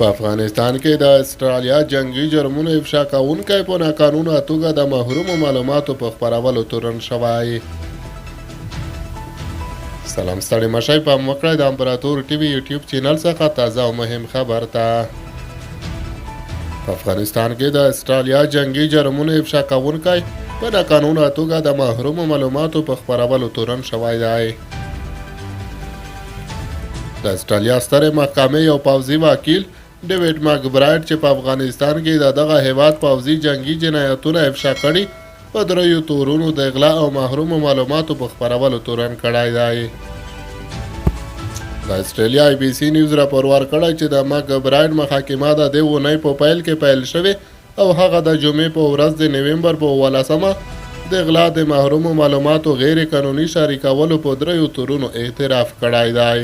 په افغانستان کې د استرالیا جنگي جرمونو افشا کوونکی په ناقانونه توګه د محرومو معلوماتو په خپرولو تورن شوی. سلام ستړي مشئ په مکړه د امپراتور ټي وي یوټیوب چینل څخه تازه او مهم خبر ته. په افغانستان کې د استرالیا جنگي جرمونو افشا کوونکی په ناقانونه توګه د محرومو معلوماتو په خپرولو تورن شوی دی. د استرالیا سترې محکمې یو پوځي وکیل ډیوډ مکبرایډ چې په افغانستان کې د دغه هیواد پوځي جنگي جنایتونه افشا کړي په دریو تورونو د اغلا او محرومو معلوماتو په خپرولو تورن کړی دی. د استرالیا ABC نیوز راپور ورکړی چې د مکبرایډ محاکمه د دې اونۍ په پیل کې پیل شوې او هغه د جمعې په ورځ د نومبر په 18مه د اغلا د محرومو معلوماتو غیر قانوني شریکولو په دریو تورونو اعتراف کړی دی.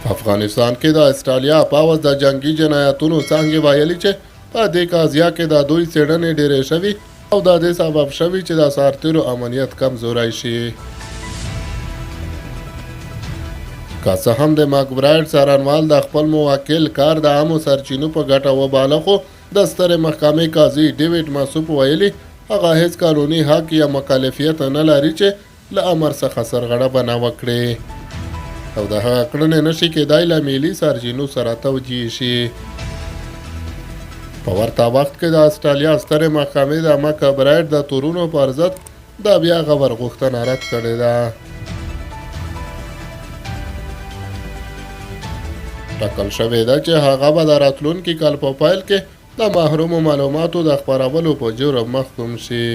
په افغانستان کې د استرالیا پوځ د جنگي جنایتونو څانګې ویلي چې په دې قضیه کې د دوی څېړنې ډېرې شوي او د دې سبب شوي چې د سرتیرو امنیت کمزوری شي. که څه هم د مکبرایډ څارنوال د خپل موکل کار د عامو سرچینو په ګټه وباله، خو د سترې محکمې قاضي ډیوډ مسوپ ویلي هغه هیڅ قانوني حق یا مکلفیت نه لري چې له امر څخه سرغړونه نه وکړي او د هغه کړنې نشي کېدای له ملي سرچینو سره توجیه شي. په ورته وخت کې د استرالیا سترې محکمې د مکبرایډ د تورونو پر ضد د بیا غور غوښتنه رد کړې ده. ټاکل شوې ده چې هغه به د راتلونکي کال په پیل کې د محرومو معلوماتو د خپرولو په جرم محکوم شي.